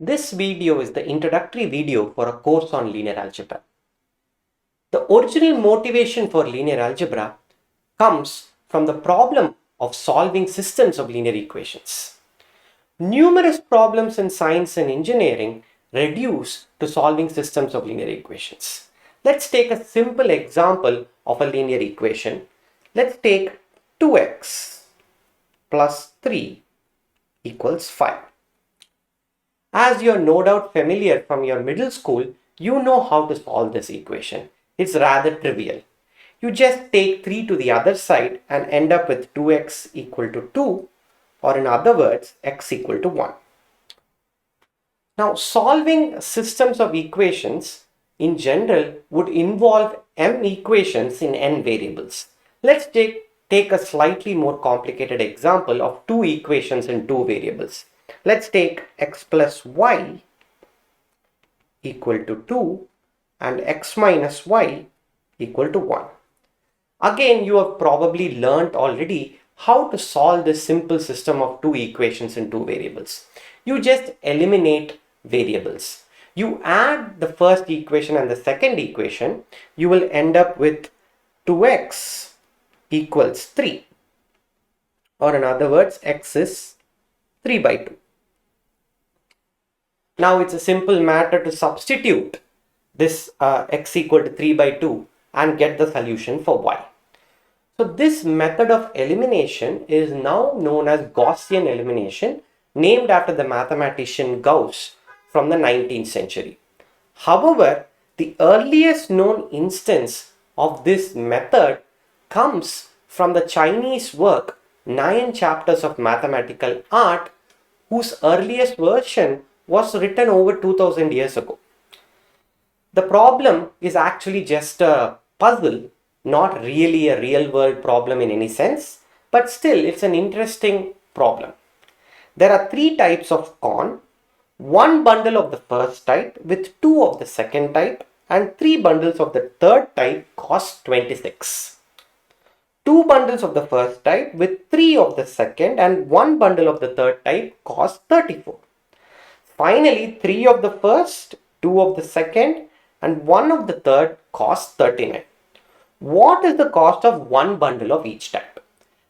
This video is the introductory video for a course on linear algebra. The original motivation for linear algebra comes from the problem of solving systems of linear equations. Numerous problems in science and engineering reduce to solving systems of linear equations. Let's take a simple example of a linear equation. Let's take 2x plus 3 equals 5. As you're no doubt familiar from your middle school, you know how to solve this equation. It's rather trivial. You just take 3 to the other side and end up with 2x equal to 2, or in other words, x equal to 1. Now, solving systems of equations in general would involve m equations in n variables. Let's take a slightly more complicated example of two equations in two variables. Let's take x plus y equal to 2 and x minus y equal to 1. Again, you have probably learnt already how to solve this simple system of two equations in two variables. You just eliminate variables. You add the first equation and the second equation, you will end up with 2x equals 3. Or in other words, x is 3 by 2. Now it's a simple matter to substitute this x equal to 3 by 2 and get the solution for y. So this method of elimination is now known as Gaussian elimination, named after the mathematician Gauss from the 19th century. However, the earliest known instance of this method comes from the Chinese work 9 Chapters of Mathematical Art, whose earliest version was written over 2000 years ago. The problem is actually just a puzzle, not really a real world problem in any sense, but still it's an interesting problem. There are 3 types of cone, 1 bundle of the first type with 2 of the second type, and 3 bundles of the third type cost 26. 2 bundles of the first type with 3 of the second and 1 bundle of the third type cost 34. Finally, 3 of the first, 2 of the second, and 1 of the third costs 39. What is the cost of 1 bundle of each type?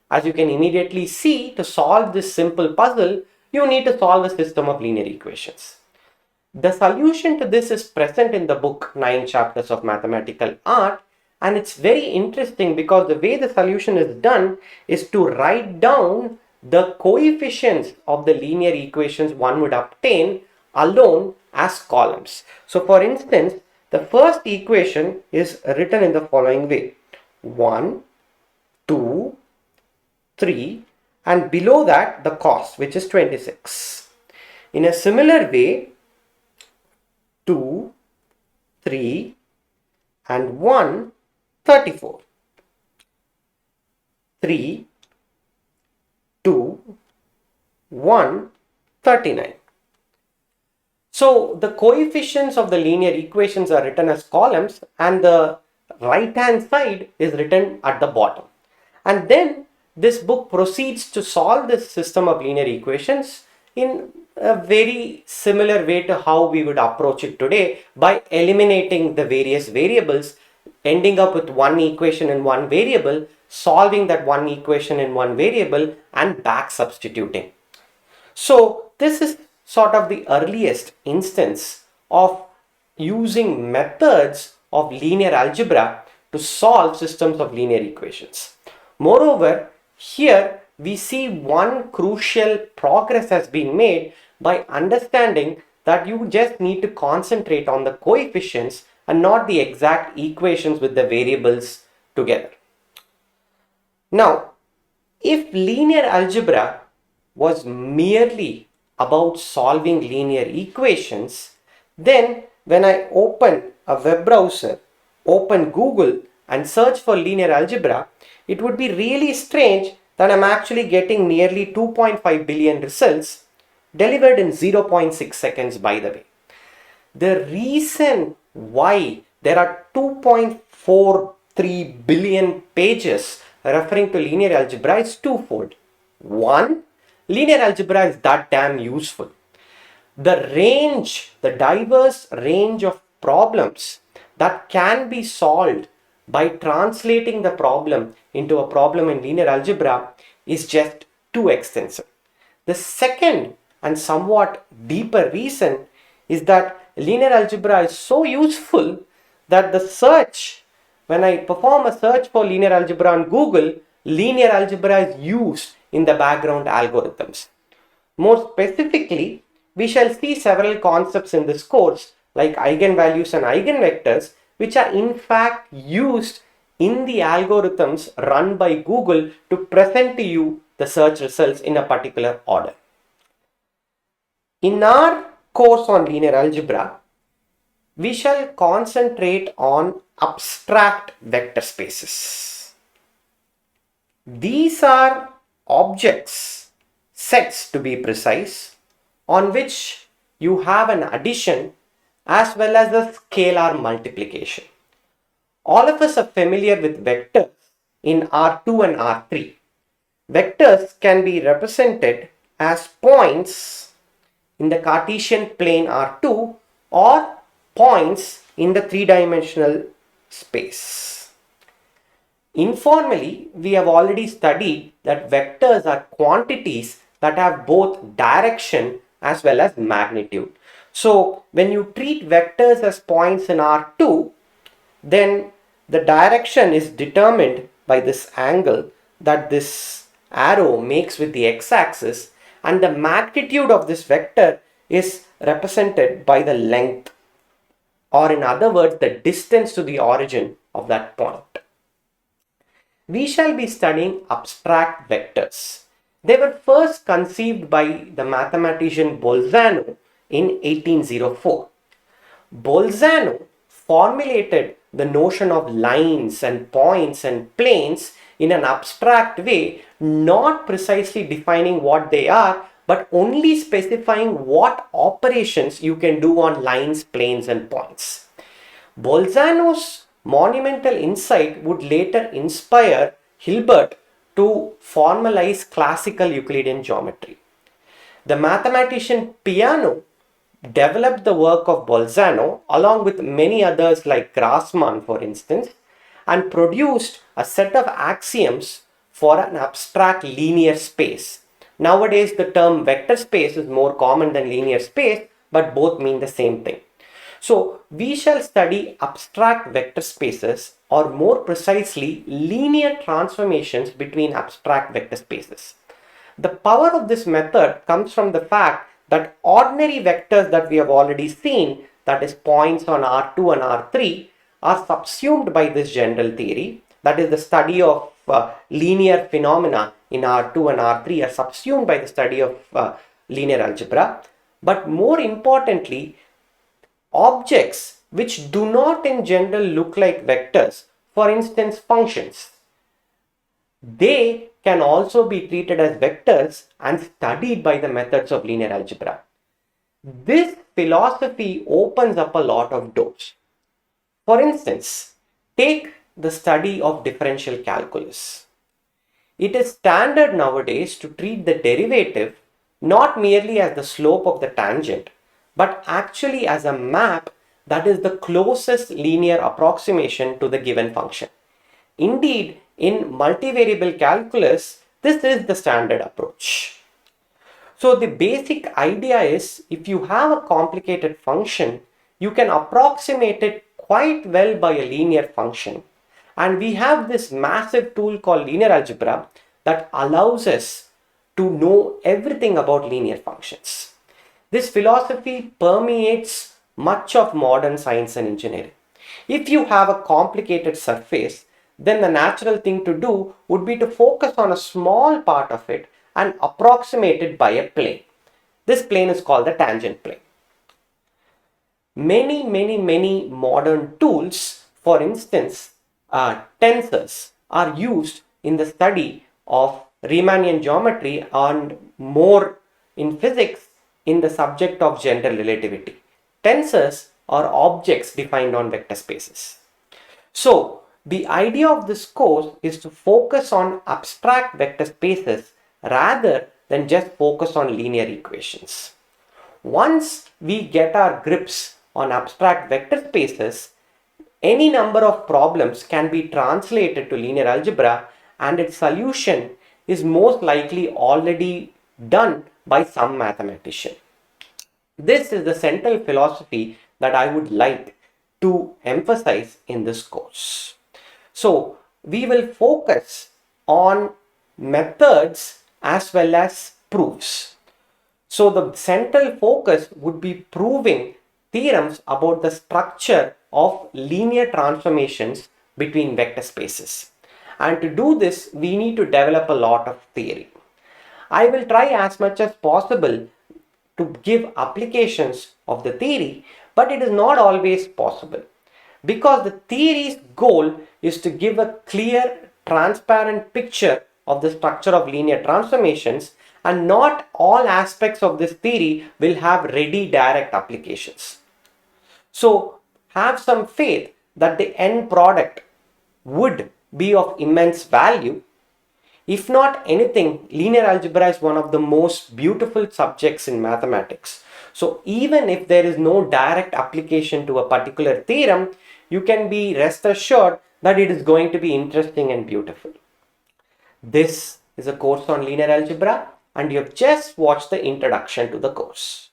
As you can immediately see, to solve this simple puzzle, you need to solve a system of linear equations. The solution to this is present in the book 9 Chapters of Mathematical Art, and it's very interesting because the way the solution is done is to write down the coefficients of the linear equations one would obtain alone as columns. So for instance, the first equation is written in the following way: 1, 2, 3, and below that the cost, which is 26. In a similar way, 2, 3, and 1, 34. 3, 2, 1, 39. So the coefficients of the linear equations are written as columns and the right hand side is written at the bottom. And then this book proceeds to solve this system of linear equations in a very similar way to how we would approach it today, by eliminating the various variables, ending up with one equation in one variable, solving that one equation in one variable, and back substituting. So this is sort of the earliest instance of using methods of linear algebra to solve systems of linear equations. Moreover, here we see one crucial progress has been made by understanding that you just need to concentrate on the coefficients and not the exact equations with the variables together. Now, if linear algebra was merely about solving linear equations, then when I open a web browser, open Google and search for linear algebra, it would be really strange that I'm actually getting nearly 2.5 billion results delivered in 0.6 seconds, by the way. The reason why there are 2.43 billion pages referring to linear algebra is twofold. One, linear algebra is that damn useful. the diverse range of problems that can be solved by translating the problem into a problem in linear algebra is just too extensive. The second and somewhat deeper reason is that linear algebra is so useful that when I perform a search for linear algebra on Google, linear algebra is used in the background algorithms. More specifically, we shall see several concepts in this course like eigenvalues and eigenvectors, which are in fact used in the algorithms run by Google to present to you the search results in a particular order. In our course on linear algebra, we shall concentrate on abstract vector spaces. These are objects, sets to be precise, on which you have an addition as well as a scalar multiplication. All of us are familiar with vectors in R2 and R3. Vectors can be represented as points in the Cartesian plane R2 or points in the three-dimensional space. Informally, we have already studied that vectors are quantities that have both direction as well as magnitude. So, when you treat vectors as points in R2, then the direction is determined by this angle that this arrow makes with the x-axis, and the magnitude of this vector is represented by the length, or in other words, the distance to the origin of that point. We shall be studying abstract vectors. They were first conceived by the mathematician Bolzano in 1804. Bolzano formulated the notion of lines and points and planes in an abstract way, not precisely defining what they are, but only specifying what operations you can do on lines, planes, and points. Bolzano's monumental insight would later inspire Hilbert to formalize classical Euclidean geometry. The mathematician Peano developed the work of Bolzano along with many others like Grassmann, for instance, and produced a set of axioms for an abstract linear space. Nowadays, the term vector space is more common than linear space, but both mean the same thing. So, we shall study abstract vector spaces, or more precisely, linear transformations between abstract vector spaces. The power of this method comes from the fact that ordinary vectors that we have already seen, that is points on R2 and R3, are subsumed by this general theory. That is, the study of linear phenomena in R2 and R3 are subsumed by the study of linear algebra. But more importantly, objects which do not in general look like vectors, for instance functions, they can also be treated as vectors and studied by the methods of linear algebra. This philosophy opens up a lot of doors. For instance, take the study of differential calculus. It is standard nowadays to treat the derivative not merely as the slope of the tangent, but actually as a map that is the closest linear approximation to the given function. Indeed, in multivariable calculus, this is the standard approach. So the basic idea is, if you have a complicated function, you can approximate it quite well by a linear function. And we have this massive tool called linear algebra that allows us to know everything about linear functions. This philosophy permeates much of modern science and engineering. If you have a complicated surface, then the natural thing to do would be to focus on a small part of it and approximate it by a plane. This plane is called the tangent plane. Many modern tools, for instance, tensors, are used in the study of Riemannian geometry and more in physics in the subject of general relativity. Tensors are objects defined on vector spaces. So, the idea of this course is to focus on abstract vector spaces rather than just focus on linear equations. once we get our grips on abstract vector spaces, any number of problems can be translated to linear algebra and its solution is most likely already done by some mathematician. This is the central philosophy that I would like to emphasize in this course. So, we will focus on methods as well as proofs. So, the central focus would be proving theorems about the structure of linear transformations between vector spaces. And to do this, we need to develop a lot of theory. I will try as much as possible to give applications of the theory, but it is not always possible because the theory's goal is to give a clear, transparent picture of the structure of linear transformations, and not all aspects of this theory will have ready direct applications. So have some faith that the end product would be of immense value. If not anything, linear algebra is one of the most beautiful subjects in mathematics. So even if there is no direct application to a particular theorem, you can be rest assured that it is going to be interesting and beautiful. This is a course on linear algebra and you have just watched the introduction to the course.